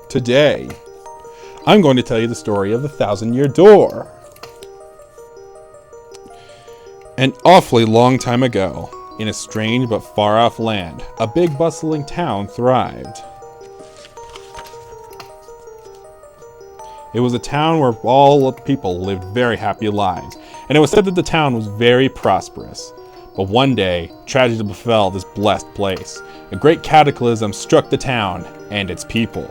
Today, I'm going to tell you the story of the 1,000-Year Door. An awfully long time ago, in a strange but far-off land, a big bustling town thrived. It was a town where all people lived very happy lives, and it was said that the town was very prosperous. But one day, tragedy befell this blessed place. A great cataclysm struck the town and its people.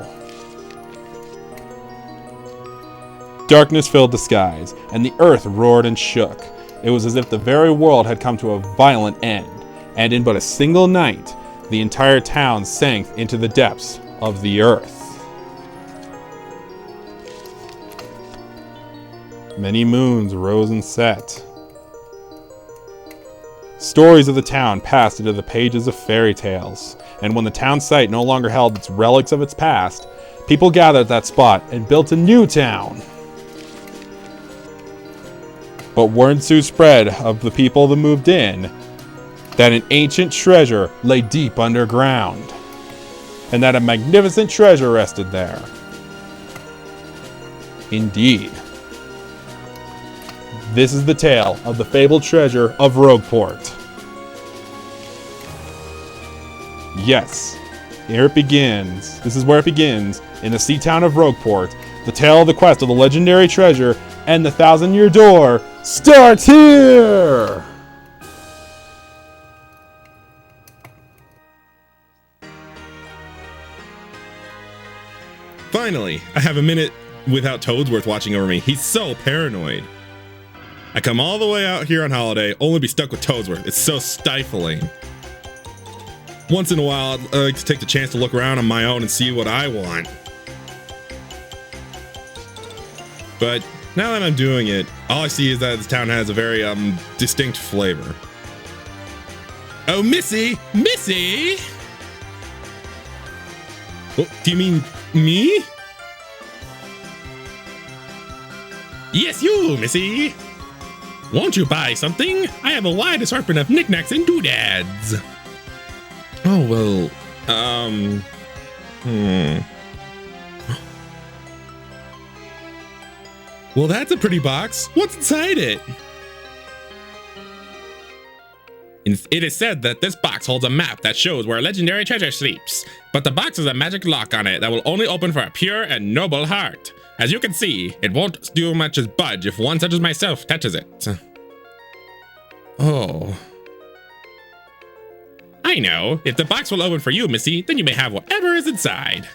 Darkness filled the skies, and the earth roared and shook. It was as if the very world had come to a violent end, and in but a single night, the entire town sank into the depths of the earth. Many moons rose and set. Stories of the town passed into the pages of fairy tales, and when the town site no longer held its relics of its past, people gathered at that spot and built a new town. But word soon spread of the people that moved in that an ancient treasure lay deep underground, and that a magnificent treasure rested there. Indeed. This is the tale of the fabled treasure of Rogueport. Yes, here it begins. This is where it begins, in the sea town of Rogueport. The tale of the quest of the legendary treasure and the 1,000-Year Door starts here! Finally, I have a minute without Toadsworth watching over me. He's so paranoid. I come all the way out here on holiday, only to be stuck with Toadsworth. It's so stifling. Once in a while, I like to take the chance to look around on my own and see what I want. But now that I'm doing it, all I see is that this town has a very distinct flavor. Oh, Missy! Missy! Oh, do you mean me? Yes, you, Missy! Won't you buy something? I have a wide assortment of knickknacks and doodads. Oh, well, Well, that's a pretty box. What's inside it? It is said that this box holds a map that shows where a legendary treasure sleeps, but the box has a magic lock on it that will only open for a pure and noble heart. As you can see, it won't do much as budge if one such as myself touches it. Oh. I know. If the box will open for you, Missy, then you may have whatever is inside.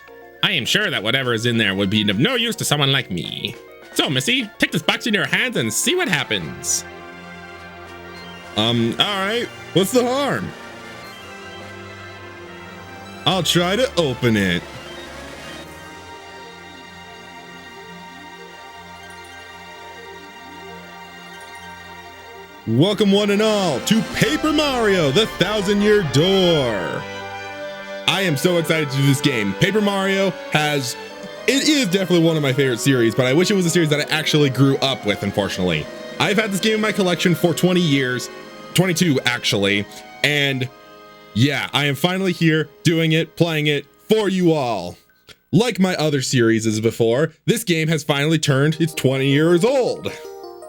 I am sure that whatever is in there would be of no use to someone like me. So, Missy, take this box in your hands and see what happens. Alright. What's the harm? I'll try to open it. Welcome one and all to Paper Mario, the 1,000-Year Door. I am so excited to do this game. Paper Mario it is definitely one of my favorite series, but I wish it was a series that I actually grew up with, unfortunately. I've had this game in my collection for 20 years, 22 actually, and yeah, I am finally here doing it, playing it for you all. Like my other series as before, this game has finally turned its 20 years old.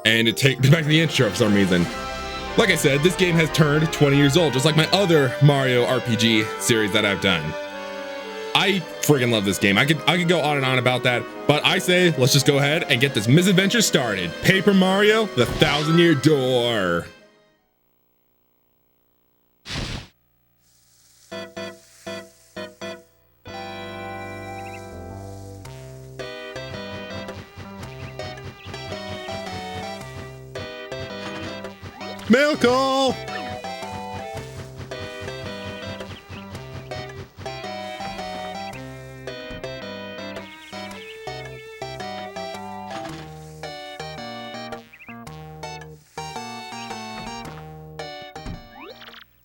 And it takes me back to the intro for some reason. Like I said, this game has turned 20 years old, just like my other Mario RPG series that I've done. I friggin' love this game. I could go on and on about that, but I say let's just go ahead and get this misadventure started. Paper Mario, the 1,000-Year Door. Mail call!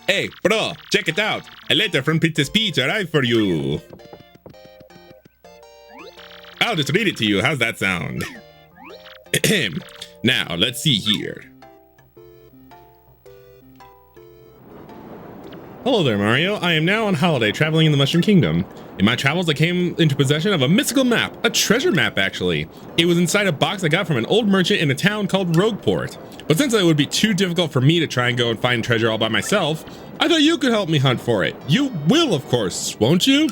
Hey, bro, check it out. A letter from Princess Peach arrived for you. I'll just read it to you. How's that sound? Now, let's see here. Hello there, Mario. I am now on holiday traveling in the Mushroom Kingdom. In my travels, I came into possession of a mystical map, a treasure map actually. It was inside a box I got from an old merchant in a town called Rogueport. But since it would be too difficult for me to try and go and find treasure all by myself, I thought you could help me hunt for it. You will, of course, won't you?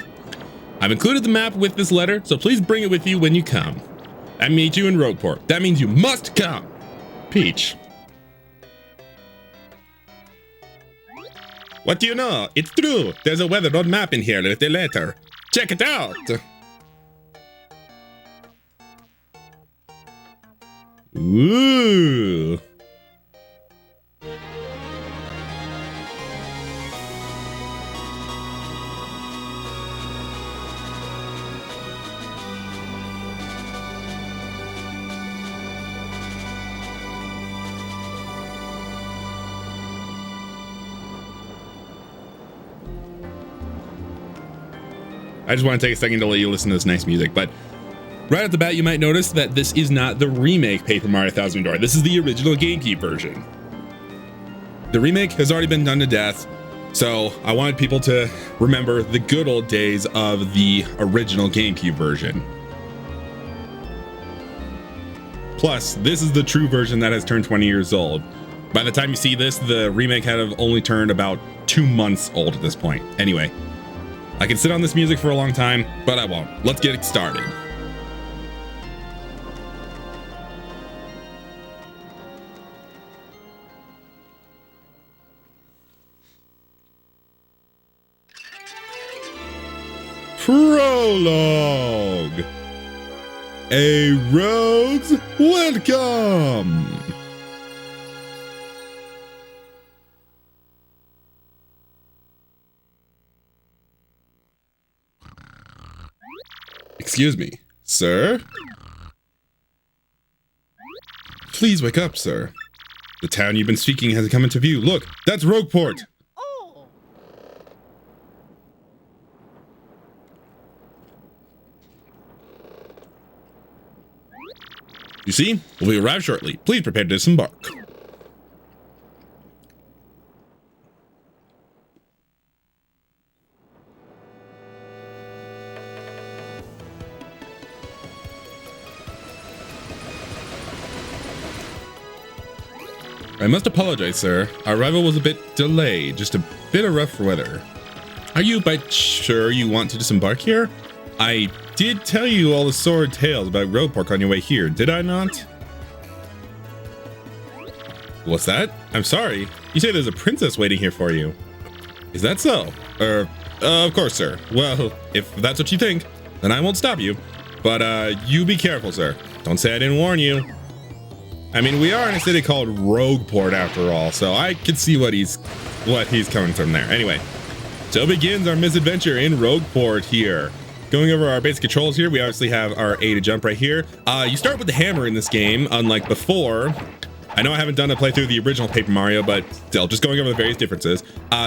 I've included the map with this letter, so please bring it with you when you come. I meet you in Rogueport. That means you must come. Peach. What do you know? It's true. There's a weathered map in here with the letter. Check it out. Ooh. I just want to take a second to let you listen to this nice music, but right at the bat, you might notice that this is not the remake Paper Mario Thousand Door. This is the original GameCube version. The remake has already been done to death, so I wanted people to remember the good old days of the original GameCube version. Plus, this is the true version that has turned 20 years old. By the time you see this, the remake had have only turned about 2 months old at this point. Anyway, I can sit on this music for a long time, but I won't. Let's get it started. Prologue. A rogue's welcome. Excuse me, sir? Please wake up, sir. The town you've been seeking has come into view. Look, that's Rogueport. Oh. You see, we'll arrive shortly. Please prepare to disembark. I must apologize, sir. Our arrival was a bit delayed, just a bit of rough weather. Are you by sure you want to disembark here? I did tell you all the sordid tales about Rogueport on your way here, did I not? What's that? I'm sorry. You say there's a princess waiting here for you. Is that so? Of course, sir. Well, if that's what you think, then I won't stop you. But, you be careful, sir. Don't say I didn't warn you. I mean, we are in a city called Rogueport after all, so I can see what he's coming from there. Anyway, so begins our misadventure in Rogueport here. Going over our basic controls here, we obviously have our A to jump right here. You start with the hammer in this game, unlike before. I know I haven't done a playthrough of the original Paper Mario, but still, just going over the various differences.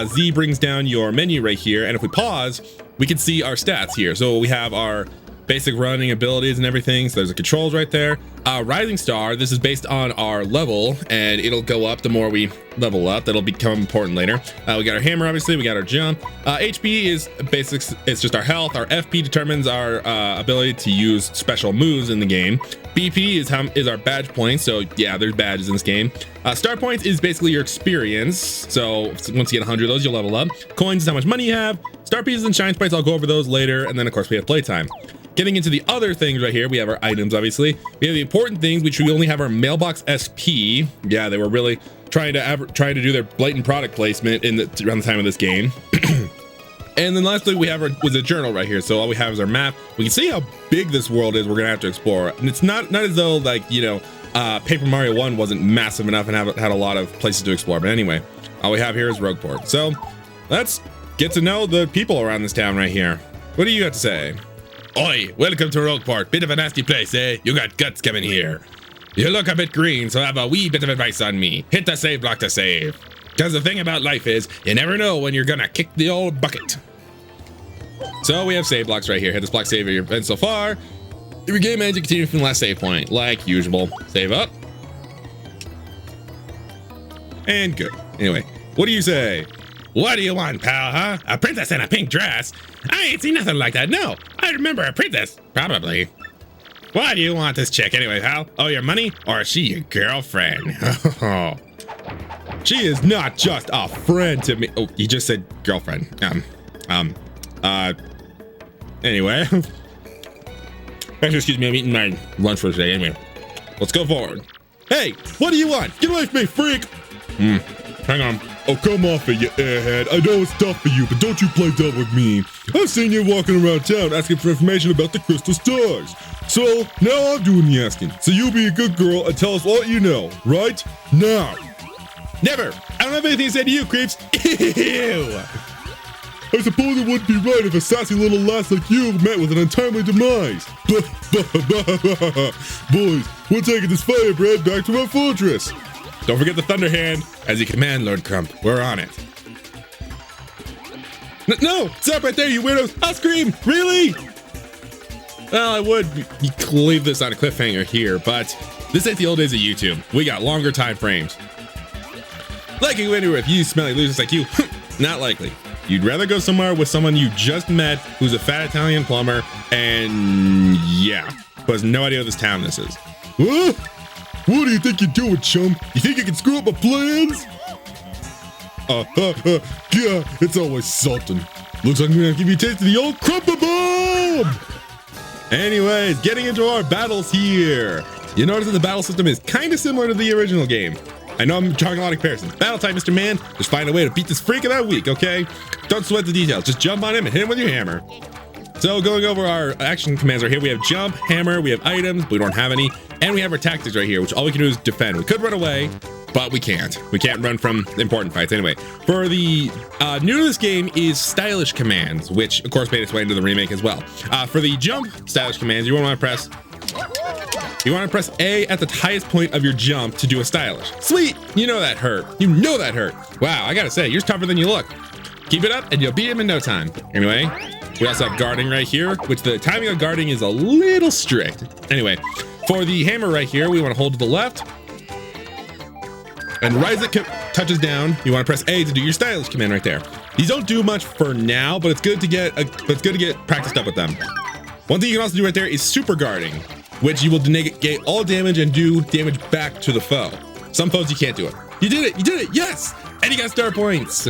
Z brings down your menu right here, and if we pause, we can see our stats here. So we have our basic running abilities and everything. So there's the controls right there. Rising Star, this is based on our level, and it'll go up the more we level up. That'll become important later. We got our hammer, obviously. We got our jump. HP is basics. It's just our health. Our FP determines our ability to use special moves in the game. BP is our badge points. So yeah, there's badges in this game. Star points is basically your experience. So once you get 100 of those, you'll level up. Coins is how much money you have. Star pieces and shine sprites, I'll go over those later. And then of course we have playtime. Getting into the other things right here, we have our items, obviously. We have the important things, which we only have our mailbox SP. Yeah, they were really trying to do their blatant product placement around the time of this game. And then lastly, we have was a journal right here. So all we have is our map. We can see how big this world is we're gonna have to explore. And it's not as though, like, you know, Paper Mario 1 wasn't massive enough and had a lot of places to explore. But anyway, all we have here is Rogueport. So let's get to know the people around this town right here. What do you got to say? Oi, welcome to Rogueport. Bit of a nasty place, eh? You got guts coming here. You look a bit green, so have a wee bit of advice on me. Hit the save block to save. Because the thing about life is, you never know when you're gonna kick the old bucket. So we have save blocks right here. Hit this block, save your event so far. Your game ends, you continue from the last save point, like usual. Save up. And good. Anyway, what do you say? What do you want, pal, huh? A princess in a pink dress? I ain't seen nothing like that, no. I remember a princess, probably. Why do you want this chick anyway, pal? Oh, your money? Or is she your girlfriend? She is not just a friend to me. Oh, you just said girlfriend. Anyway. Excuse me, I'm eating my lunch for today. Anyway, let's go forward. Hey, what do you want? Get away from me, freak! Hang on. Oh, come off it, you airhead. I know it's tough for you, but don't you play dumb with me. I've seen you walking around town asking for information about the crystal stars. So, now I'm doing the asking. So you be a good girl and tell us what you know, right? Now. Never! I don't have anything to say to you, creeps. Ew! I suppose it wouldn't be right if a sassy little lass like you met with an untimely demise. Boys, we're taking this firebrand back to our fortress. Don't forget the Thunder Hand. As you command, Lord Crump. We're on it. No! Stop right there, you weirdos! I'll scream! Really? Well, I would leave this on a cliffhanger here, but this ain't the old days of YouTube. We got longer time frames. Likely go anywhere with you smelly losers like you. Not likely. You'd rather go somewhere with someone you just met who's a fat Italian plumber and yeah, who has no idea what this town this is. What? What do you think you're doing, chum? You think you can screw up my plans? Yeah, it's always something. Looks like I'm gonna give you a taste of the old Crumpa Bomb! Anyways, getting into our battles here. You notice that the battle system is kind of similar to the original game. I know I'm talking a lot of comparisons. Battle type, Mr. Man, just find a way to beat this freak of that week, okay? Don't sweat the details, just jump on him and hit him with your hammer. So going over our action commands right here, we have jump, hammer, we have items, but we don't have any, and we have our tactics right here, which all we can do is defend. We could run away, but we can't. We can't run from important fights. Anyway, for the new to this game is stylish commands, which of course made its way into the remake as well. For the jump stylish commands, you want to press A at the highest point of your jump to do a stylish. Sweet, you know that hurt. You know that hurt. Wow, I gotta say, you're tougher than you look. Keep it up and you'll beat him in no time. Anyway, we also have guarding right here, which the timing of guarding is a little strict. Anyway, for the hammer right here, we want to hold to the left. And right as it touches down, you want to press A to do your stylish command right there. These don't do much for now, but it's good to get practiced up with them. One thing you can also do right there is super guarding, which you will negate all damage and do damage back to the foe. Some foes you can't do it. You did it, yes! And you got star points.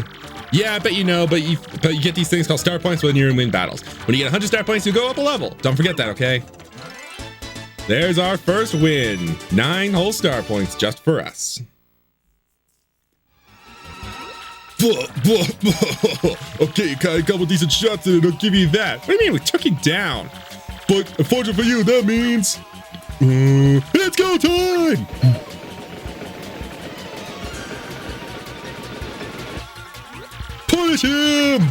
Yeah, I bet you know, but you get these things called star points when you're in win battles. When you get 100 star points, you go up a level. Don't forget that, okay? There's our first win. 9 whole star points just for us. Okay, a couple decent shots in it, I'll give you that. What do you mean? We took you down. But unfortunately for you, that means it's go time! Punish him!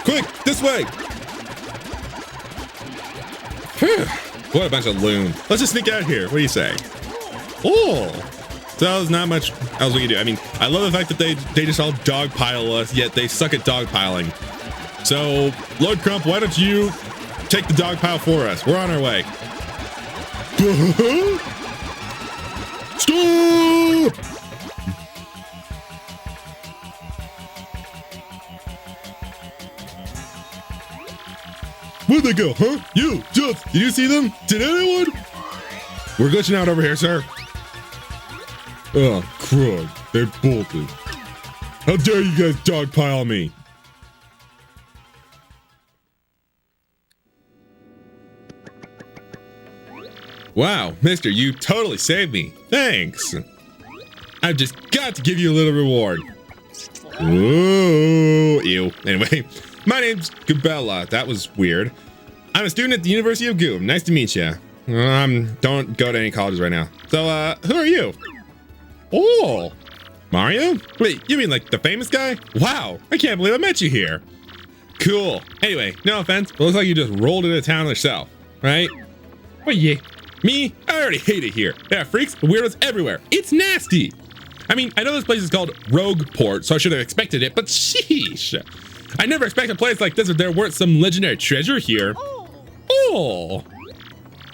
Quick, this way! Phew. What a bunch of loons. Let's just sneak out here. What do you say? Oh! So there's not much else we can do. I mean, I love the fact that they just all dogpile us, yet they suck at dogpiling. So, Lord Crump, why don't you take the dogpile for us? We're on our way. Stop! Where'd they go, huh? You, Just, did you see them? Did anyone? We're glitching out over here, sir. Oh, crud. They're bolted. How dare you guys dogpile me? Wow, mister, you totally saved me. Thanks. I've just got to give you a little reward. Ooh, ew. Anyway, my name's Gabella. That was weird. I'm a student at the University of Goom. Nice to meet you. Don't go to any colleges right now. So, who are you? Oh, Mario? Wait, you mean like the famous guy? Wow, I can't believe I met you here. Cool. Anyway, no offense, but it looks like you just rolled into town yourself, right? Well, yeah. Me? I already hate it here. There are freaks and weirdos everywhere. It's nasty. I mean, I know this place is called Rogueport, so I should have expected it, but sheesh. I never expected a place like this if there weren't some legendary treasure here. Oh.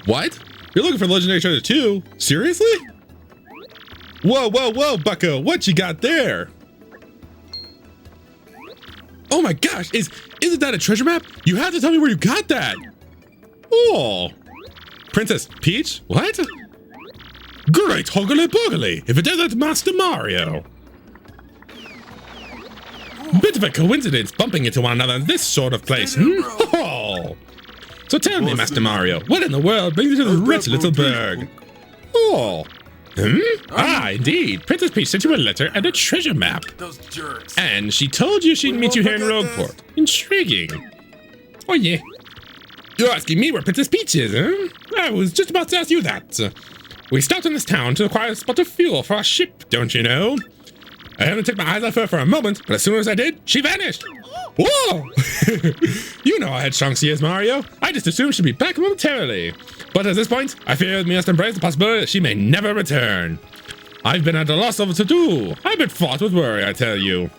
What? You're looking for legendary treasure too? Seriously? Whoa, whoa, whoa, bucko. What you got there? Oh my gosh, isn't that a treasure map? You have to tell me where you got that. Oh, Princess Peach? What? Great hoggly boggly, if it isn't Master Mario. Bit of a coincidence bumping into one another in this sort of place, hmm? Oh. So tell me, Master Mario, what in the world brings you to this rich little burg? Oh. Hmm? Ah, indeed. Princess Peach sent you a letter and a treasure map. Those jerks. And she told you she'd meet you here in Rogueport. Intriguing. Oh, yeah. You're asking me where Princess Peach is, huh? I was just about to ask you that. We stopped in this town to acquire a spot of fuel for our ship, don't you know? I haven't taken my eyes off her for a moment, but as soon as I did, she vanished. Whoa! You know how headstrong she is, Mario. I just assumed she'd be back momentarily. But at this point, I fear we must embrace the possibility that she may never return. I've been at a loss of what to do. I've been fraught with worry, I tell you.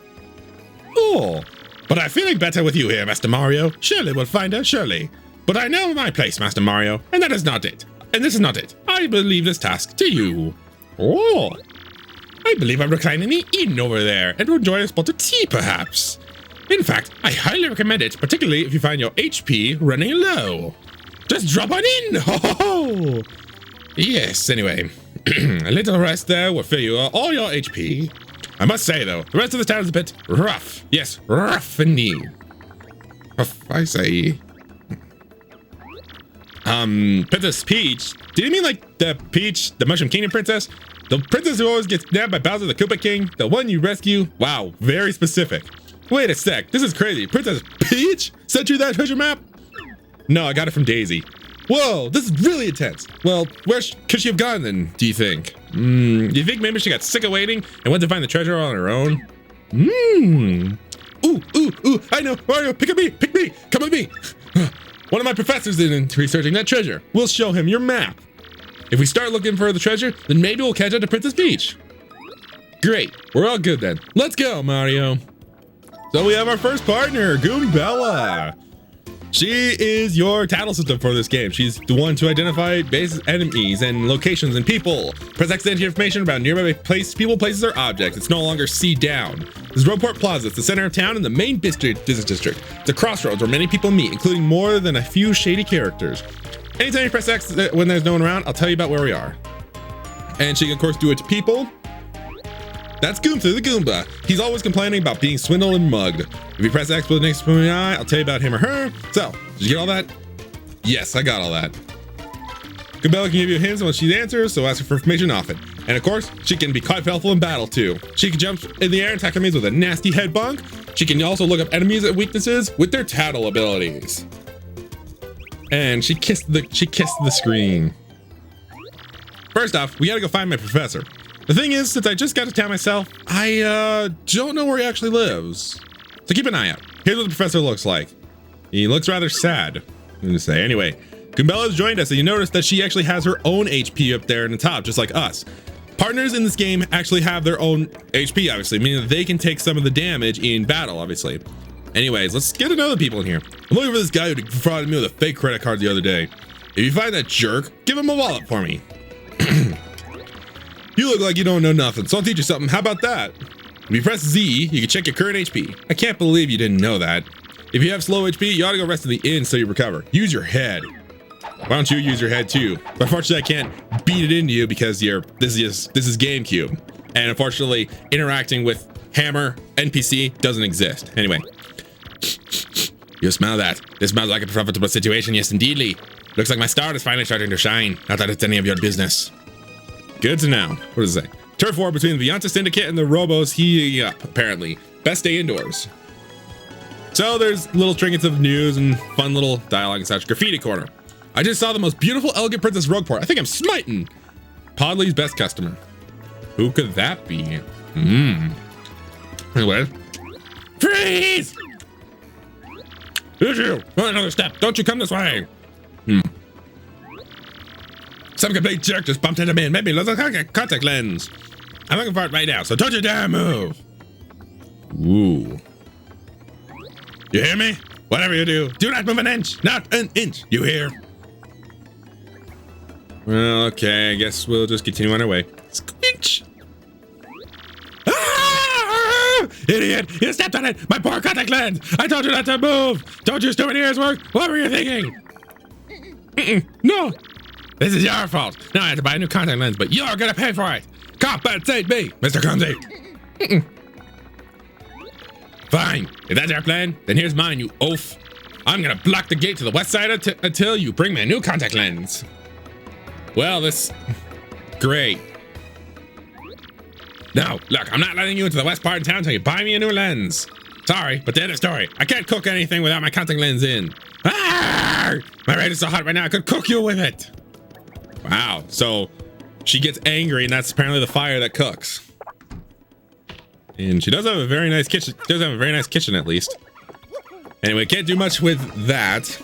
Oh, but I'm feeling better with you here, Master Mario. Surely we'll find her, surely. But I know my place, Master Mario, and that is not it. And this is not it. I believe this task to you. Oh, I believe I'm reclining the inn over there and will enjoy a spot of tea, perhaps. In fact, I highly recommend it, particularly if you find your HP running low. Just drop on in! Ho ho ho! Yes, anyway. A little rest there will fill you all your HP. I must say, though, the rest of the town is a bit rough. Yes, rough indeed. Rough, I say. Princess Peach? Do you mean like the Peach, the Mushroom Kingdom princess? The princess who always gets nabbed by Bowser the Koopa King? The one you rescue? Wow, very specific. Wait a sec, this is crazy. Princess Peach sent you that treasure map? No, I got it from Daisy. Whoa, this is really intense. Well, where could she have gone then, do you think? Do you think maybe she got sick of waiting and went to find the treasure on her own? Ooh, I know. Mario, pick me, come with me. One of my professors is researching that treasure. We'll show him your map. If we start looking for the treasure, then maybe we'll catch up to Princess Peach. Great, we're all good then. Let's go, Mario. So we have our first partner, Goombella. She is your tattle system for this game. She's the one to identify base enemies and locations and people. Press X to enter information about nearby people, places, or objects. It's no longer see down. This is Rogueport Plaza. It's the center of town and the main business district. It's a crossroads where many people meet, including more than a few shady characters. Anytime you press X when there's no one around, I'll tell you about where we are. And she can, of course, do it to people. That's Goomba the Goomba. He's always complaining about being swindled and mugged. If you press X with the next point eye, I'll tell you about him or her. So, did you get all that? Yes, I got all that. Goombella can give you hints on what she answers, so ask her for information often. And of course, she can be quite powerful in battle too. She can jump in the air and attack enemies with a nasty head bonk. She can also look up enemies and weaknesses with their tattle abilities. And she kissed the screen. First off, we gotta go find my professor. The thing is, since I just got to town myself, I don't know where he actually lives. So keep an eye out. Here's what the professor looks like. He looks rather sad, I'm gonna say. Anyway, Goombella's joined us, and you notice that she actually has her own HP up there in the top, just like us. Partners in this game actually have their own HP, obviously, meaning that they can take some of the damage in battle, obviously. Anyways, let's get to know the people in here. I'm looking for this guy who defrauded me with a fake credit card the other day. If you find that jerk, give him a wallet for me. You look like you don't know nothing, so I'll teach you something. How about that? If you press Z, you can check your current HP. I can't believe you didn't know that. If you have slow HP, you ought to go rest in the inn so you recover. Use your head. Why don't you use your head too? But unfortunately, I can't beat it into you because this is GameCube. And unfortunately, interacting with Hammer NPC doesn't exist. Anyway. You smell that? This smells like a profitable situation, yes indeedly. Looks like my star is finally starting to shine. Not that it's any of your business. Good to know. What does it say? Turf war between the Vianta Syndicate and the Robos heating up, apparently. Best stay indoors. So there's little trinkets of news and fun little dialogue and such. Graffiti corner. I just saw the most beautiful, elegant Princess Rogueport. I think I'm smiting. Podley's best customer. Who could that be? Anyway. Freeze! Who's you? Run another step. Don't you come this way. Some complete jerk just bumped into me and made me lose a contact lens. I'm looking for it right now, so don't you dare move. Ooh. You hear me? Whatever you do not move an inch. Not an inch. You hear? Well, okay, I guess we'll just continue on our way. Squinch! Ah! Idiot! You stepped on it! My poor contact lens! I told you not to move! Don't you stupid ears work? What were you thinking? No! This is your fault. Now I have to buy a new contact lens, but you're gonna pay for it! Compensate me, Mr. Clumsy! Fine. If that's our plan, then here's mine, you oaf. I'm gonna block the gate to the west side until you bring me a new contact lens. Well, this... Great. No, look, I'm not letting you into the west part of town until you buy me a new lens. Sorry, but the end of story. I can't cook anything without my contact lens in. Ah! My red is so hot right now, I could cook you with it. Wow, so she gets angry and that's apparently the fire that cooks. And she does have a very nice kitchen. Does have a very nice kitchen at least. Anyway, can't do much with that.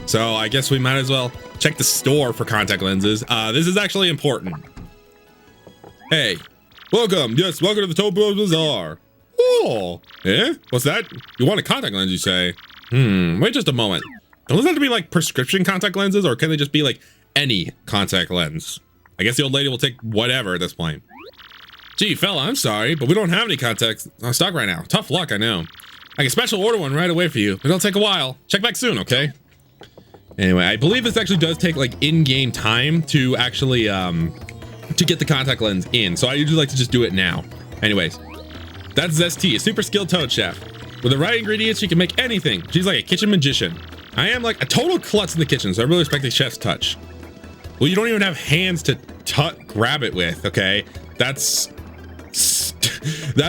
So I guess we might as well check the store for contact lenses. This is actually important. Hey, welcome. Yes, welcome to the Topo Bazaar. Oh, eh? What's that? You want a contact lens, you say? Wait just a moment. Don't those have to be like prescription contact lenses, or can they just be like any contact lens? I guess the old lady will take whatever at this point. Gee, fella, I'm sorry, but we don't have any contacts on stock right now. Tough luck, I know. I can special order one right away for you, but it'll take a while. Check back soon, okay? Anyway, I believe this actually does take like in-game time to actually to get the contact lens in, so I usually like to just do it now. Anyways, that's Zesty, a super skilled toad chef. With the right ingredients, she can make anything. She's like a kitchen magician. I am like a total klutz in the kitchen, so I really respect the chef's touch. Well, you don't even have hands to grab it with, okay? That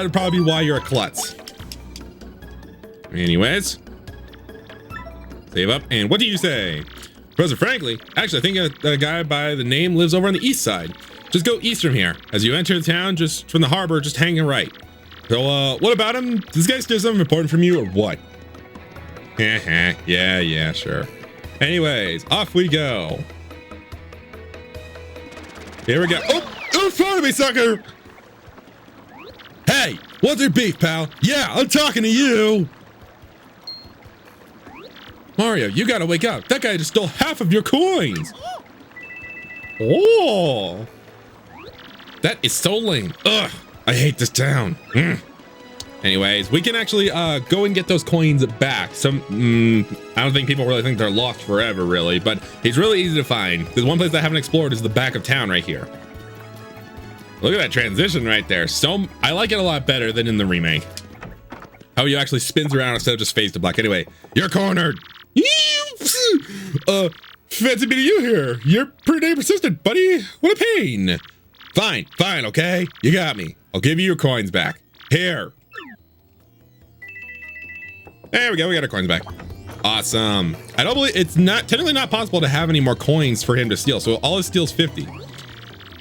would probably be why you're a klutz. Anyways, save up. And what do you say? Professor Frankly, actually, I think a guy by the name lives over on the east side. Just go east from here. As you enter the town, just from the harbor, just hang a right. So, what about him? Does this guy still something important from you or what? Yeah, sure. Anyways, off we go. Here we go. Oh, in front of me, sucker! Hey, what's your beef, pal? Yeah, I'm talking to you. Mario, you gotta wake up. That guy just stole half of your coins. Oh, that is so lame. Ugh, I hate this town. Anyways, we can actually go and get those coins back. I don't think people really think they're lost forever, really, but it's really easy to find. There's one place I haven't explored is the back of town right here. Look at that transition right there. I like it a lot better than in the remake. How he actually spins around instead of just fades to black. Anyway, you're cornered. Fancy meeting you here. You're pretty damn persistent, buddy. What a pain. Fine, okay? You got me. I'll give you your coins back. Here. There we go, we got our coins back. Awesome. I don't believe it's technically not possible to have any more coins for him to steal, so all his steals 50.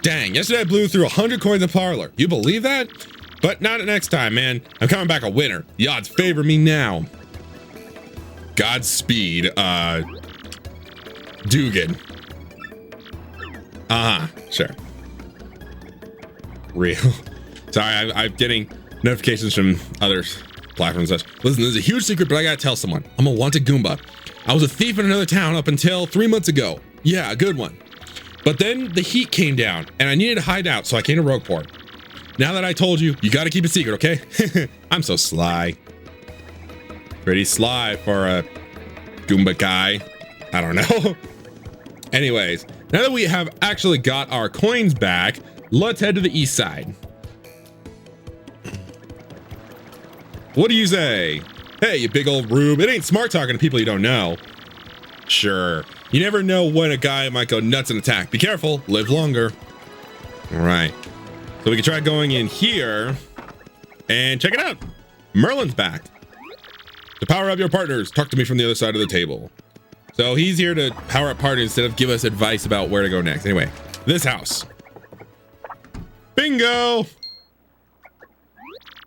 Dang, yesterday I blew through 100 coins in Parlor. You believe that? But not next time, man. I'm coming back a winner. The odds favor me now. Godspeed, Dugan. Sure. Real. Sorry, I'm getting notifications from others. Platforms and such. Listen, there's a huge secret, but I gotta tell someone. I'm a wanted Goomba. I was a thief in another town up until 3 months ago. Yeah, a good one. But then the heat came down, and I needed to hide out, so I came to Rogueport. Now that I told you, you gotta keep it secret, okay? I'm so sly. Pretty sly for a Goomba guy. I don't know. Anyways, now that we have actually got our coins back, let's head to the east side. What do you say? Hey, you big old rube. It ain't smart talking to people you don't know. Sure. You never know when a guy might go nuts and attack. Be careful. Live longer. All right. So we can try going in here and check it out. Merlin's back. To power up your partners, talk to me from the other side of the table. So he's here to power up partners instead of give us advice about where to go next. Anyway, this house. Bingo.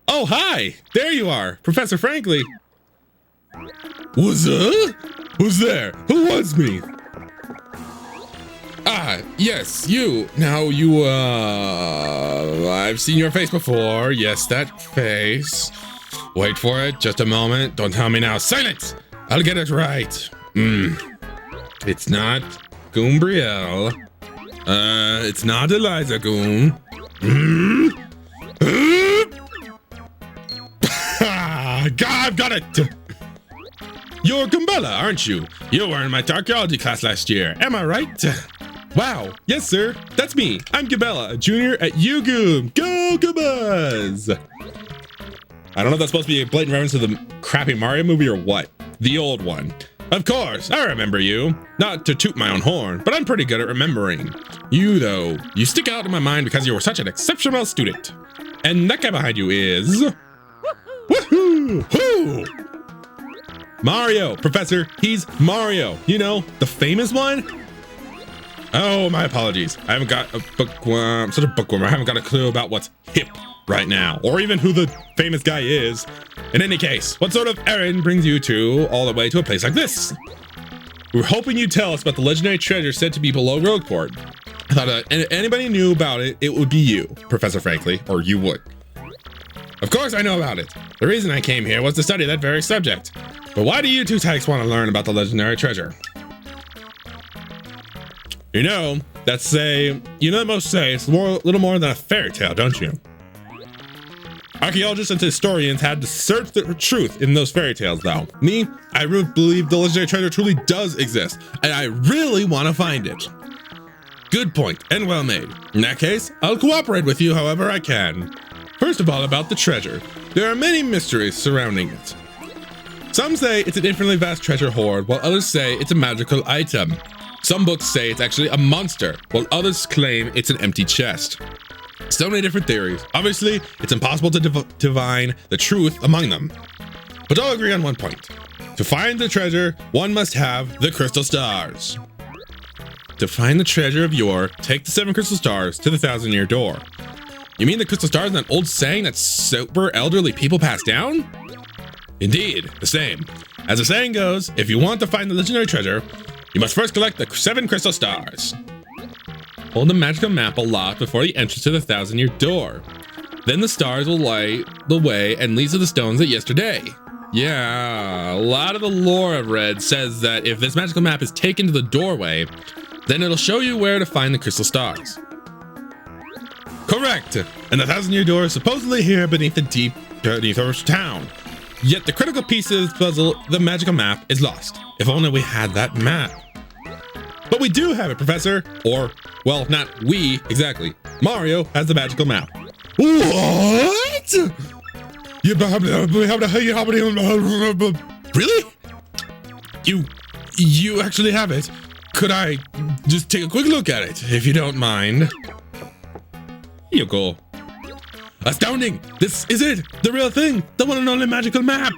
Oh, hi! There you are, Professor Frankly. What's Who's there? Who wants me? Ah, yes, you. Now you, I've seen your face before. Yes, that face. Wait for it, just a moment. Don't tell me now. Silence! I'll get it right. It's not Goombriel. It's not Eliza Goon. God, I've got it! You're Gumbella, aren't you? You were in my archaeology class last year, am I right? Wow, yes sir, that's me. I'm Gumbella, a junior at UGoom. Go Goombas! I don't know if that's supposed to be a blatant reference to the crappy Mario movie or what. The old one. Of course, I remember you. Not to toot my own horn, but I'm pretty good at remembering. You though, you stick out in my mind because you were such an exceptional student. And that guy behind you is... Woohoo! Woo! Mario, Professor, he's Mario. You know, the famous one? Oh, my apologies. I haven't got a bookworm. I'm such a bookworm. I haven't got a clue about what's hip right now, or even who the famous guy is. In any case, what sort of errand brings you two all the way to a place like this? We're hoping you tell us about the legendary treasure said to be below Rogueport. I thought anybody knew about it, it would be you, Professor Frankly, or you would. Of course I know about it. The reason I came here was to study that very subject. But why do you two tykes want to learn about the legendary treasure? You know, most say it's a little more than a fairy tale, don't you? Archaeologists and historians had to search the truth in those fairy tales, though. Me, I really believe the legendary treasure truly does exist, and I really want to find it. Good point, and well made. In that case, I'll cooperate with you however I can. First of all, about the treasure. There are many mysteries surrounding it. Some say it's an infinitely vast treasure hoard, while others say it's a magical item. Some books say it's actually a monster, while others claim it's an empty chest. So many different theories. Obviously, it's impossible to divine the truth among them. But all agree on one point. To find the treasure, one must have the crystal stars. To find the treasure of yore, take the 7 crystal stars to the 1,000-year door. You mean the crystal stars in that old saying that super elderly people pass down? Indeed, the same. As the saying goes, if you want to find the legendary treasure, you must first collect the 7 crystal stars. Hold the magical map aloft before the entrance to the 1,000-year door. Then the stars will light the way and lead to the stones of yesterday. Yeah, a lot of the lore I've read says that if this magical map is taken to the doorway, then it'll show you where to find the crystal stars. Correct! And the 1,000-year door is supposedly here beneath our town. Yet the critical piece of this puzzle, the magical map, is lost. If only we had that map. But we do have it, Professor. Or, well, not we, exactly. Mario has the magical map. What? Really? You actually have it? Could I just take a quick look at it, if you don't mind? Here you go. Astounding! This is it! The real thing! The one and only magical map!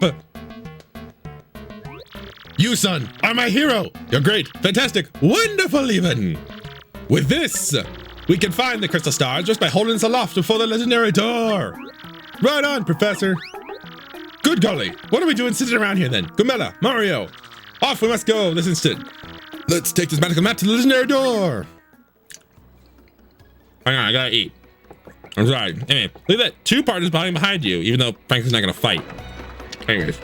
You, son, are my hero! You're great, fantastic, wonderful even! With this, we can find the crystal stars just by holding us aloft before the legendary door! Right on, Professor! Good golly, what are we doing sitting around here then? Gumbella, Mario! Off we must go this instant! Let's take this magical map to the legendary door! Hang on, I gotta eat. I'm sorry. Anyway, look at that. 2 partners behind you, even though Franklin's not gonna fight. Anyways.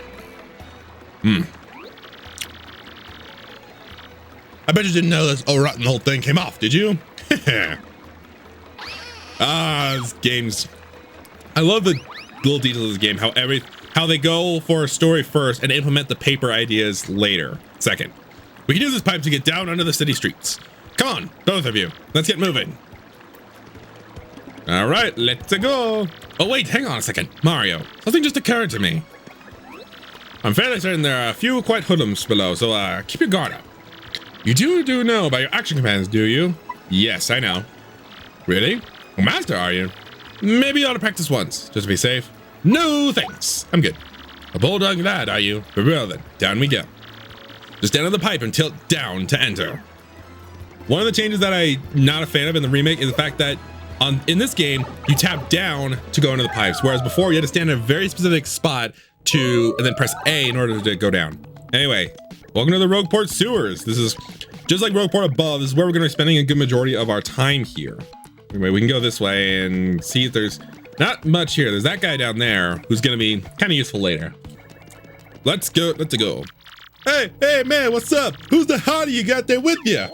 I bet you didn't know this rotten whole thing came off, did you? This game's... I love the little details of this game, how they go for a story first and implement the paper ideas later. Second. We can use this pipe to get down under the city streets. Come on, both of you. Let's get moving. All right, let's go. Oh, wait, hang on a second. Mario, something just occurred to me. I'm fairly certain there are a few quite hoodlums below, so keep your guard up. You do know about your action commands, do you? Yes, I know. Really? A master, are you? Maybe you ought to practice once, just to be safe. No, thanks. I'm good. A bulldog lad, are you? Very well then, down we go. Just stand on the pipe and tilt down to enter. One of the changes that I'm not a fan of in the remake is the fact that in this game, you tap down to go into the pipes, whereas before you had to stand in a very specific spot and then press A in order to go down. Anyway, welcome to the Rogueport sewers. This is just like Rogueport above. This is where we're going to be spending a good majority of our time here. Anyway, we can go this way and see if there's not much here. There's that guy down there who's going to be kind of useful later. Let's go. Hey, man, what's up? Who's the hottie you got there with you?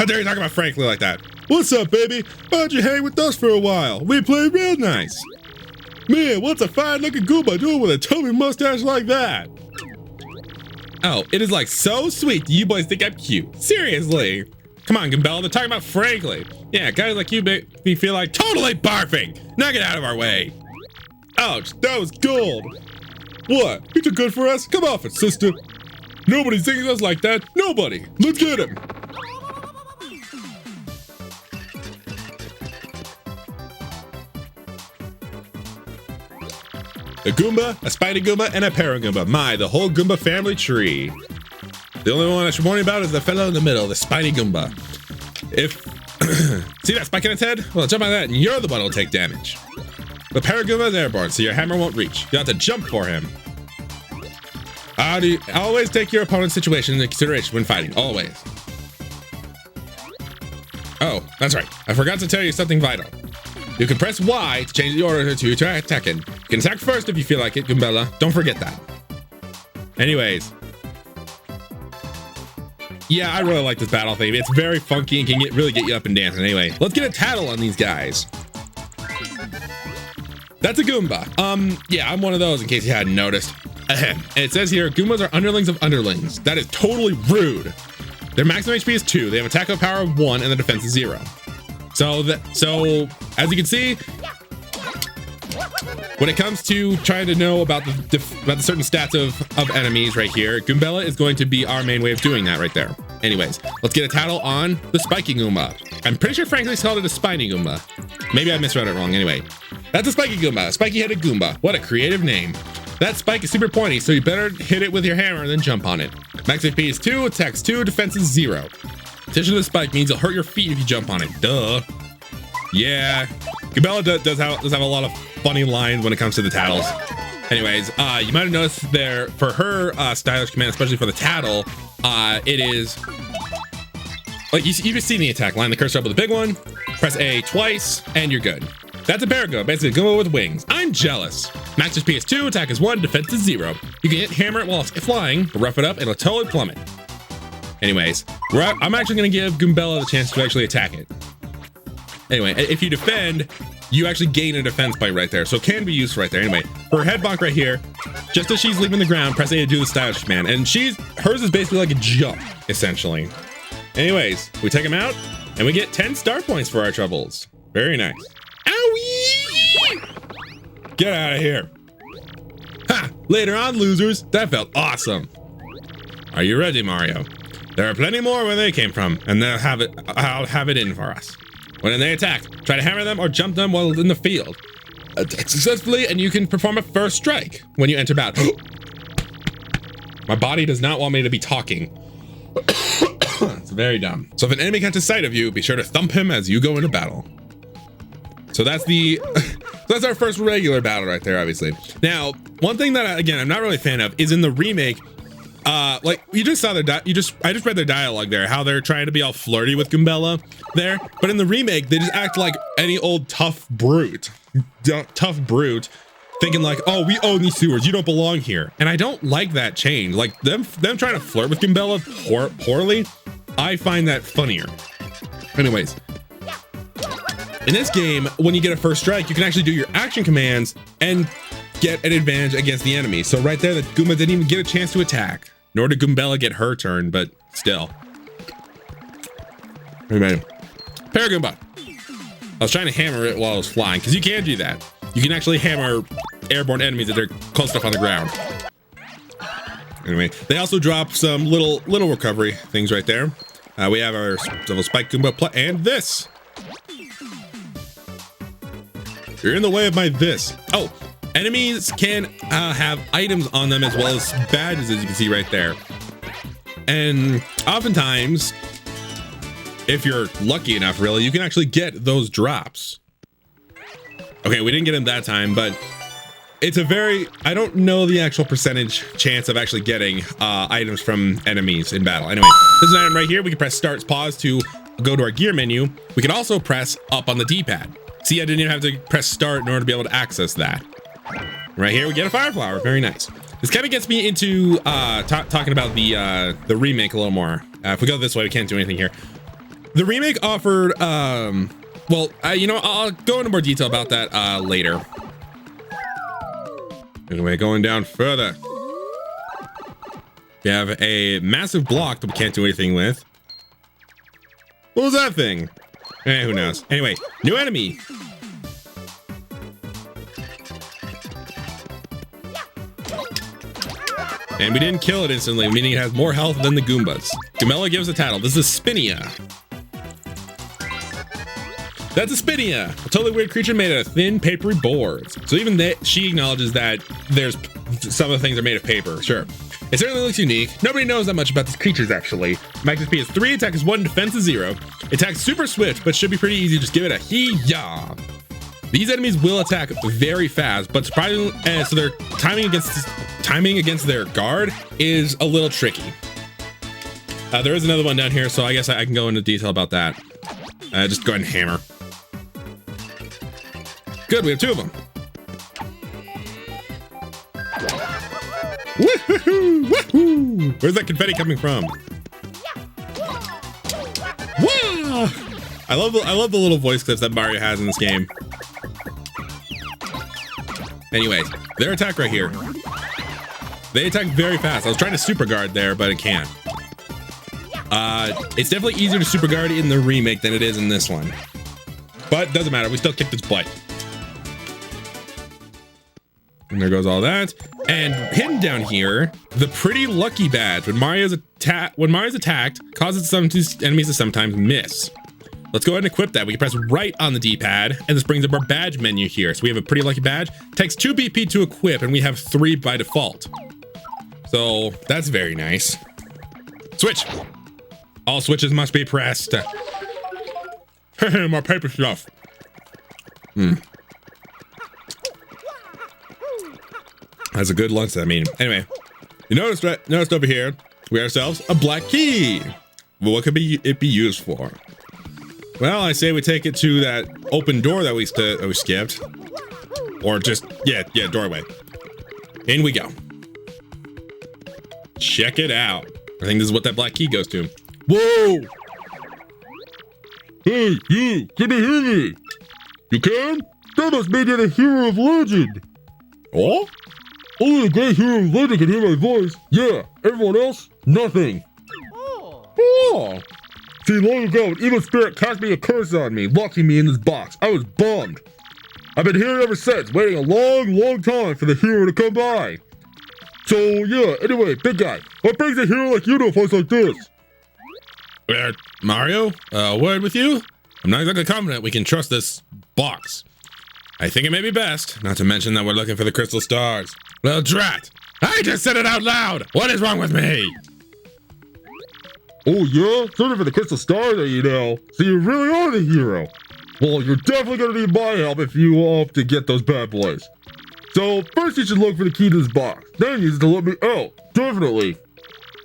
How dare you talk about Franklin like that? What's up, baby? Why don't you hang with us for a while? We play real nice. Man, what's a fine-looking Goomba doing with a tubby mustache like that? Oh, it is like so sweet. You boys think I'm cute. Seriously. Come on, Goombella, they're talking about Franklin. Yeah, guys like you make me feel like totally barfing. Now get out of our way. Ouch, that was gold. What? You too good for us? Come off it, sister. Nobody's thinking us like that. Nobody. Let's get him. A Goomba, a Spiny Goomba, and a Paragoomba. My, the whole Goomba family tree. The only one I should warn you about is the fellow in the middle, the Spiny Goomba. If see that spike in its head? Well, jump on that and you're the one who'll take damage. The Paragoomba is airborne, so your hammer won't reach. You have to jump for him. Always take your opponent's situation into consideration when fighting. Always. Oh, that's right. I forgot to tell you something vital. You can press Y to change the order to attack in. You can attack first if you feel like it, Goombella. Don't forget that. Anyways. Yeah, I really like this battle theme. It's very funky and can really get you up and dancing. Anyway, let's get a tattle on these guys. That's a Goomba. Yeah, I'm one of those in case you hadn't noticed. Ahem. And it says here, Goombas are underlings of underlings. That is totally rude. Their maximum HP is 2. They have attack power of 1 and the defense is 0. So as you can see, when it comes to trying to know about the certain stats of enemies right here, Goombella is going to be our main way of doing that right there. Anyways, let's get a tattle on the Spiky Goomba. I'm pretty sure Frankly called it a Spiny Goomba. Maybe I misread it wrong. Anyway, that's a Spiky Goomba, a spiky-headed Goomba. What a creative name. That spike is super pointy, so you better hit it with your hammer and then jump on it. Max HP is 2, attacks 2, defense is 0. Attention to the spike means you'll hurt your feet if you jump on it. Duh. Yeah, Goombella does have a lot of funny lines when it comes to the tattles. Anyways, you might have noticed there for her stylish command, especially for the tattle, it is like you just see the attack. Line the cursor up with a big one, press A twice, and you're good. That's a Paragoomba, basically a Goomba with wings. I'm jealous. Max HP is 2, attack is 1, defense is 0. You can hammer it while it's flying, but rough it up, it'll totally plummet. Anyways, I'm actually going to give Goombella the chance to actually attack it. Anyway, if you defend, you actually gain a defense point right there, so it can be used right there. Anyway, her head bonk right here, just as she's leaving the ground, press A to do the stylish command, and hers is basically like a jump, essentially. Anyways, we take him out, and we get 10 star points for our troubles. Very nice. Owie! Get out of here. Ha! Later on, losers. That felt awesome. Are you ready, Mario? There are plenty more where they came from, and I'll have it in for us. When they attack, try to hammer them or jump them while in the field. Attack successfully, and you can perform a first strike when you enter battle. My body does not want me to be talking. It's very dumb. So if an enemy catches sight of you, be sure to thump him as you go into battle. So that's that's our first regular battle right there, obviously. Now, one thing that again I'm not really a fan of is in the remake. Like you just saw I just read their dialogue there, how they're trying to be all flirty with Goombella there, but in the remake they just act like any old tough brute, thinking like, oh, we own these sewers, you don't belong here. And I don't like that change. Like them trying to flirt with Goombella poorly, I find that funnier. Anyways, in this game, when you get a first strike, you can actually do your action commands and get an advantage against the enemy. So right there, the Goomba didn't even get a chance to attack, nor did Goombella get her turn, but still. Anyway, Paragoomba. I was trying to hammer it while I was flying, because you can do that. You can actually hammer airborne enemies if they're close enough on the ground. Anyway, they also drop some little recovery things right there. We have our double spike Goomba and this. You're in the way of my this. Oh, enemies can have items on them as well as badges, as you can see right there. And oftentimes, if you're lucky enough, really, you can actually get those drops. Okay, we didn't get them that time, but it's a I don't know the actual percentage chance of actually getting items from enemies in battle. Anyway, this is an item right here. We can press start, pause to go to our gear menu. We can also press up on the D-pad. See, I didn't even have to press start in order to be able to access that. Right here, we get a fire flower. Very nice. This kind of gets me into talking about the remake a little more. If we go this way, we can't do anything here. The remake offered, you know, I'll go into more detail about that later. Anyway, going down further. We have a massive block that we can't do anything with. What was that thing? Who knows? Anyway, new enemy. And we didn't kill it instantly, meaning it has more health than the Goombas. Gamela gives a title. This is Spinia. That's a Spinia, a totally weird creature made out of thin, papery boards. So even she acknowledges that there's some of the things are made of paper, sure. It certainly looks unique. Nobody knows that much about these creatures, actually. Max SP is 3, attack is 1, defense is 0. Attacks super swift, but should be pretty easy. Just give it a hee-yah. These enemies will attack very fast, but surprisingly, so their timing against their guard is a little tricky. There is another one down here, so I guess I can go into detail about that. Just go ahead and hammer. Good, we have 2 of them. Woohoo! Woohoo! Where's that confetti coming from? Wah! I love the little voice clips that Mario has in this game. Anyways, their attack right here. They attack very fast. I was trying to super guard there, but it can't. It's definitely easier to super guard in the remake than it is in this one. But doesn't matter, we still kicked its butt. And there goes all that. And hidden down here, the pretty lucky badge. When Mario's attacked, causes some enemies to sometimes miss. Let's go ahead and equip that. We can press right on the D-pad, and this brings up our badge menu here. So we have a pretty lucky badge. Takes 2 BP to equip, and we have 3 by default. So that's very nice. Switch. All switches must be pressed. More paper stuff. That's a good lunch, I mean. Anyway, you noticed over here, we have ourselves a black key. Well, what could it be used for? Well, I say we take it to that open door that we skipped. Or just, yeah, doorway. In we go. Check it out. I think this is what that black key goes to. Whoa! Hey, you! Can you hear me? You can? That must mean you're the hero of legend. Oh? Only the great hero of legend can hear my voice. Yeah, everyone else, nothing. Oh! See, long ago, an evil spirit cast me a curse on me, locking me in this box. I was bummed. I've been here ever since, waiting a long, long time for the hero to come by. So, yeah, anyway, big guy, what brings a hero like you to a place like this? Mario, a word with you? I'm not exactly confident we can trust this box. I think it may be best, not to mention that we're looking for the crystal stars. Well, drat! I just said it out loud! What is wrong with me? Oh yeah? Searching for the crystal stars, you know. So you really are the hero. Well, you're definitely gonna need my help if you want to get those bad boys. So, first you should look for the key to this box. Then use it to let me out. Definitely.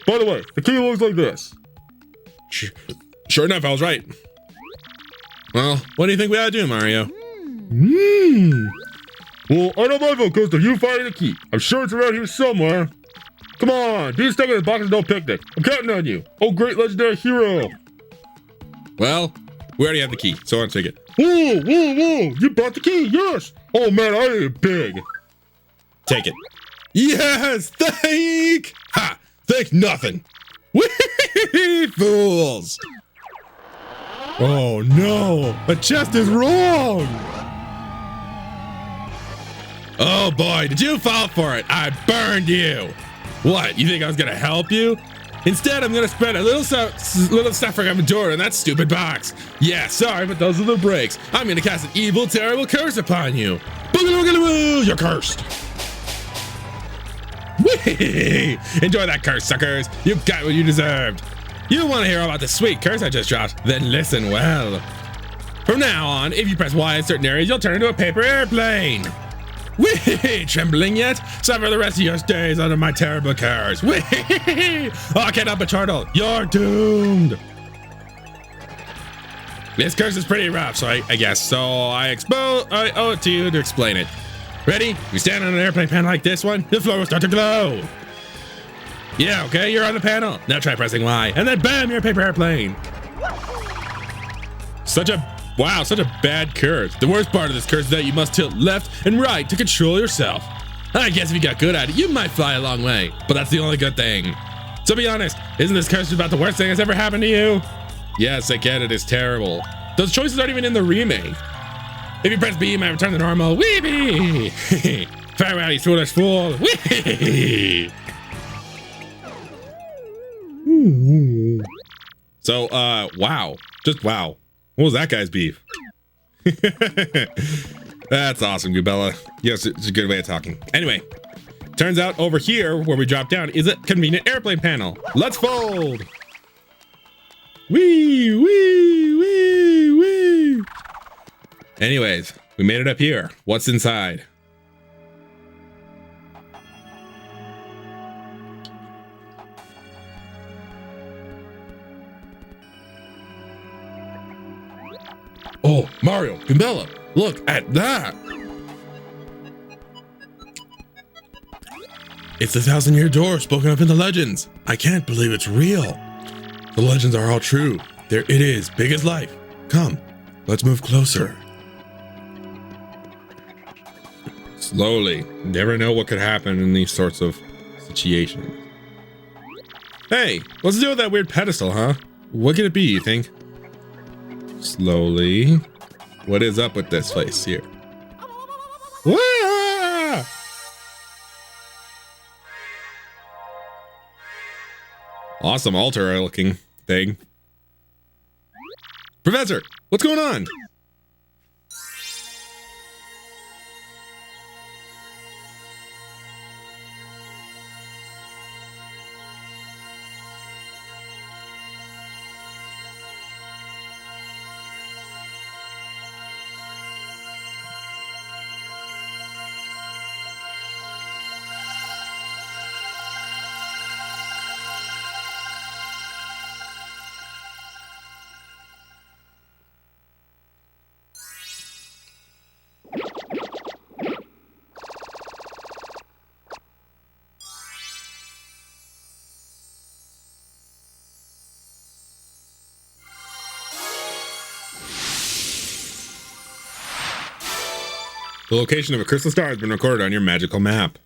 By the way, the key looks like this. Sure enough, I was right. Well, what do you think we ought to do, Mario? Well, I know my vote goes to you finding the key. I'm sure it's around here somewhere. Come on, being stuck in the box is no picnic. I'm counting on you. Oh, great legendary hero. Well, we already have the key, so I'll take it. Whoa, whoa, whoa. You brought the key, yes. Oh, man, I ain't big. Take it. Yes, thank. Ha, thank nothing. Whee, fools. Oh, no. The chest is wrong. Oh, boy, did you fall for it? I burned you. What, you think I was gonna help you? Instead, I'm gonna spend a little suffering on Majora in that stupid box. Yeah, sorry, but those are the breaks. I'm gonna cast an evil, terrible curse upon you. Boogaloo, you're cursed. Whee! Enjoy that curse, suckers. You got what you deserved. You want to hear about the sweet curse I just dropped? Then listen well. From now on, if you press Y in certain areas, you'll turn into a paper airplane. Whee! Trembling yet? Suffer the rest of your days under my terrible curse. Whee! Oh, I can't help but chortle. You're doomed. This curse is pretty rough, so I guess. So I owe it to you to explain it. Ready? You stand on an airplane panel like this one, the floor will start to glow. Yeah, okay, you're on the panel. Now try pressing Y, and then bam, you're a paper airplane. Such a bad curse. The worst part of this curse is that you must tilt left and right to control yourself. I guess if you got good at it, you might fly a long way, but that's the only good thing. So be honest, isn't this curse about the worst thing that's ever happened to you? Yes, I get it, it's terrible. Those choices aren't even in the remake. If you press B, you might return to normal. Wee! Farewell, you foolish fool. Wee! So, wow. Just wow. What was that guy's beef? That's awesome, Gubella. Yes, it's a good way of talking. Anyway, turns out over here, where we drop down, is a convenient airplane panel. Let's fold. Wee, wee, wee, wee. Anyways, we made it up here. What's inside? Oh, Mario, Gambella, look at that. It's the 1,000-year door spoken of in the legends. I can't believe it's real. The legends are all true. There it is, big as life. Come, let's move closer. Slowly. Never know what could happen in these sorts of situations. Hey, what's to do with that weird pedestal, huh? What could it be, you think? Slowly. What is up with this place here? Wah! Awesome altar looking thing. Professor, what's going on? The location of a crystal star has been recorded on your magical map.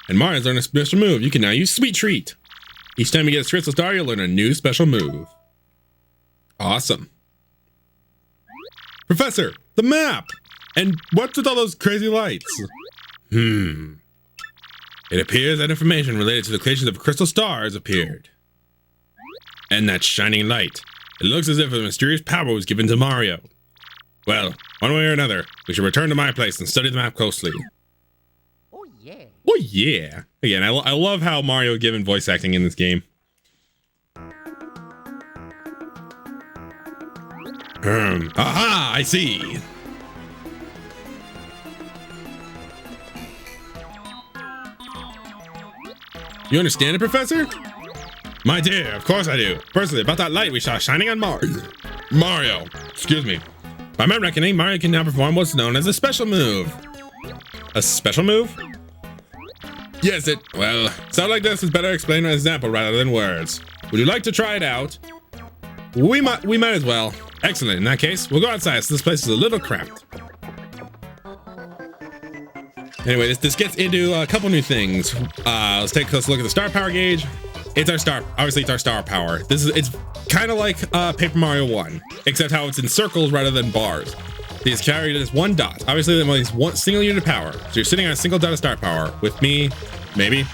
And Mario's learned a special move. You can now use Sweet Treat. Each time you get a crystal star, you'll learn a new special move. Awesome. Professor, the map! And what's with all those crazy lights? It appears that information related to the creation of a crystal star has appeared. And that shining light. It looks as if a mysterious power was given to Mario. Well, one way or another, we should return to my place and study the map closely. Oh yeah. Oh yeah. Again, I love how Mario given voice acting in this game. Aha, I see. You understand it, Professor? My dear, of course I do. Firstly, about that light we saw shining on Mario. Excuse me. By my reckoning, Mario can now perform what's known as a special move. A special move? Yes, well, sound like this is better explained by an example rather than words. Would you like to try it out? We might as well. Excellent, in that case, we'll go outside, so this place is a little cramped. Anyway, this gets into a couple new things. Let's take a close look at the star power gauge. Obviously it's our star power. It's kind of like Paper Mario 1, except how it's in circles rather than bars. These carry as one dot. Obviously, they have one single unit of power. So you're sitting on a single dot of star power. With me, maybe.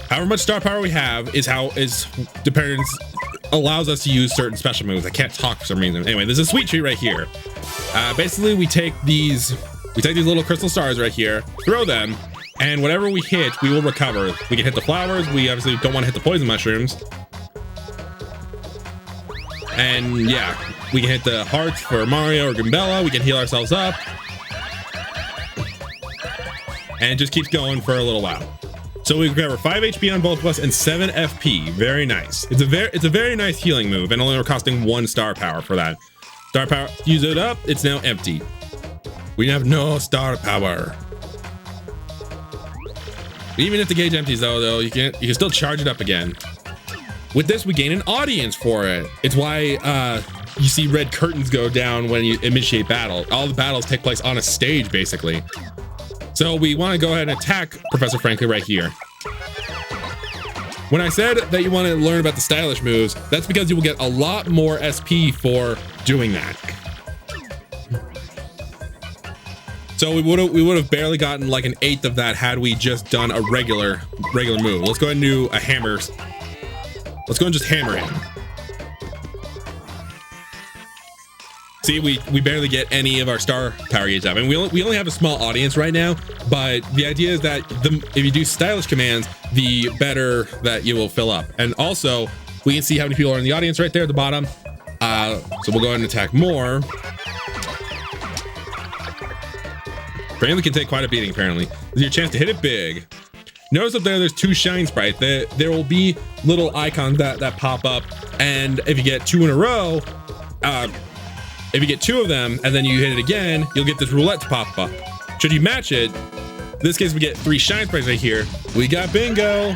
However much star power we have allows us to use certain special moves. I can't talk for some reason. Anyway, there's a Sweet Treat right here. Basically, we take these little crystal stars right here, throw them, and whatever we hit, we will recover. We can hit the flowers. We obviously don't want to hit the poison mushrooms. And yeah, we can hit the hearts for Mario or Gambella. We can heal ourselves up. And it just keeps going for a little while. So we recover 5 HP on both of us and 7 FP. Very nice. It's a very nice healing move, and only we're costing 1 star power for that. Star power, use it up, it's now empty. We have no star power. Even if the gauge empties though, you can still charge it up again. With this, we gain an audience for it. It's why you see red curtains go down when you initiate battle. All the battles take place on a stage, basically. So we want to go ahead and attack Professor Frankly right here. When I said that you want to learn about the stylish moves, that's because you will get a lot more SP for doing that. So we would have barely gotten like an eighth of that had we just done a regular move. Let's go ahead and do a hammer. Let's go and just hammer him. See, we barely get any of our star power gauge up, and we only have a small audience right now. But the idea is that if you do stylish commands, the better that you will fill up. And also, we can see how many people are in the audience right there at the bottom. So we'll go ahead and attack more. Frankly can take quite a beating. Apparently, this is your chance to hit it big. Notice up there's 2 shine sprites. There will be little icons that pop up, and if you get 2 in a row, if you get 2 of them and then you hit it again, you'll get this roulette to pop up. Should you match it, in this case we get 3 shine sprites right here. We got bingo.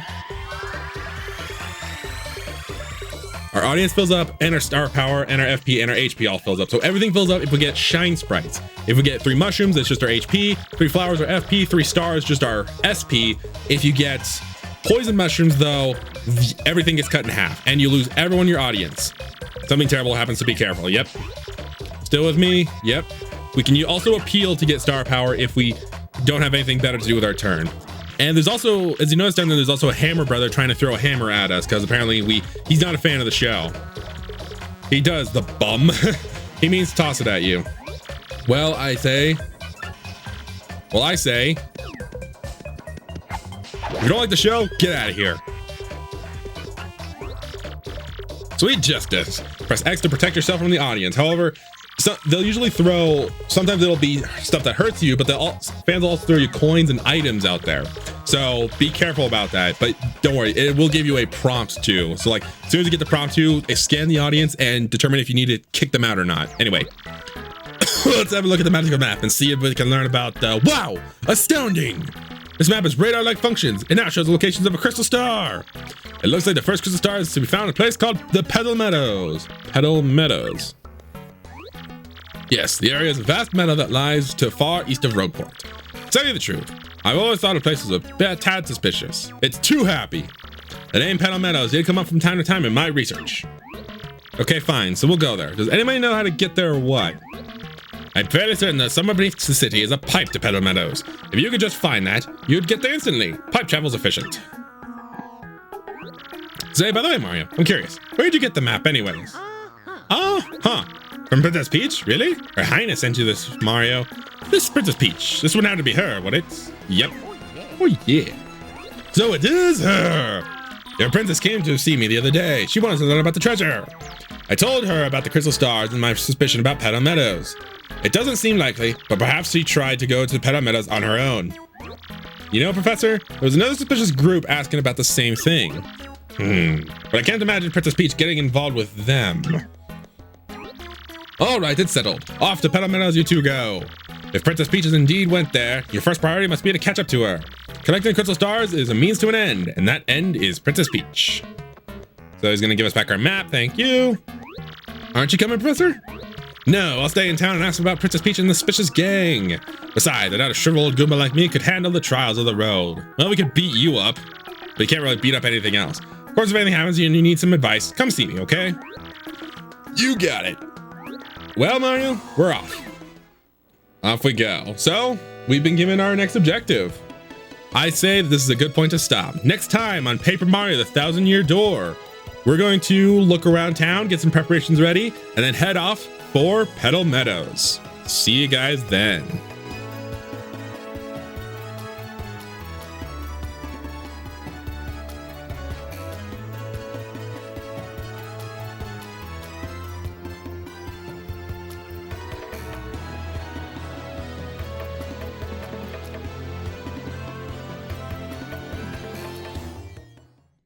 Our audience fills up, and our star power and our FP and our HP all fills up. So everything fills up if we get shine sprites. If we get 3 mushrooms, it's just our HP. 3 flowers are FP. 3 stars, just our SP. If you get poison mushrooms, though, everything gets cut in half, and you lose everyone in your audience. Something terrible happens, so be careful. Yep. Still with me? Yep. We can also appeal to get star power if we don't have anything better to do with our turn. And there's also, as you notice down there, there's also a hammer brother trying to throw a hammer at us because apparently he's not a fan of the show. He does, the bum. He means to toss it at you. Well, I say, if you don't like the show, get out of here. Sweet justice. Press X to protect yourself from the audience. However, they'll usually throw, sometimes it'll be stuff that hurts you, but fans will also throw you coins and items out there. So be careful about that, but don't worry, it will give you a prompt too. So like, as soon as you get the prompt to, scan the audience and determine if you need to kick them out or not. Anyway, let's have a look at the magical map and see if we can learn about, wow, astounding. This map has radar-like functions. It now shows the locations of a crystal star. It looks like the first crystal star is to be found in a place called the Petal Meadows. Petal Meadows. Yes, the area is a vast meadow that lies to far east of Rogueport. To tell you the truth, I've always thought the place was a tad suspicious. It's too happy. The name Petal Meadows did come up from time to time in my research. Okay, fine, so we'll go there. Does anybody know how to get there or what? I'm fairly certain that somewhere beneath the city is a pipe to Petal Meadows. If you could just find that, you'd get there instantly. Pipe travel's efficient. Say, by the way, Mario, I'm curious. Where'd you get the map anyways? Oh, huh. From Princess Peach? Really? Her Highness sent you this, Mario. This Princess Peach. This would have to be her, would it? Yep. Oh, yeah. So it is her. Your princess came to see me the other day. She wanted to learn about the treasure. I told her about the crystal stars and my suspicion about Petal Meadows. It doesn't seem likely, but perhaps she tried to go to Petal Meadows on her own. You know, Professor, there was another suspicious group asking about the same thing. But I can't imagine Princess Peach getting involved with them. All right, it's settled. Off to Petal Meadows you two go. If Princess Peach indeed went there, your first priority must be to catch up to her. Collecting crystal stars is a means to an end, and that end is Princess Peach. So he's gonna give us back our map, thank you. Aren't you coming, Professor? No, I'll stay in town and ask about Princess Peach and the suspicious gang. Besides, I doubt a shriveled Goomba like me could handle the trials of the road. Well, we could beat you up, but you can't really beat up anything else. Of course, if anything happens and you need some advice, come see me, okay? You got it. Well, Mario, we're off. Off we go. So, we've been given our next objective. I say that this is a good point to stop. Next time on Paper Mario, the 1,000-Year Door, we're going to look around town, get some preparations ready, and then head off for Petal Meadows. See you guys then.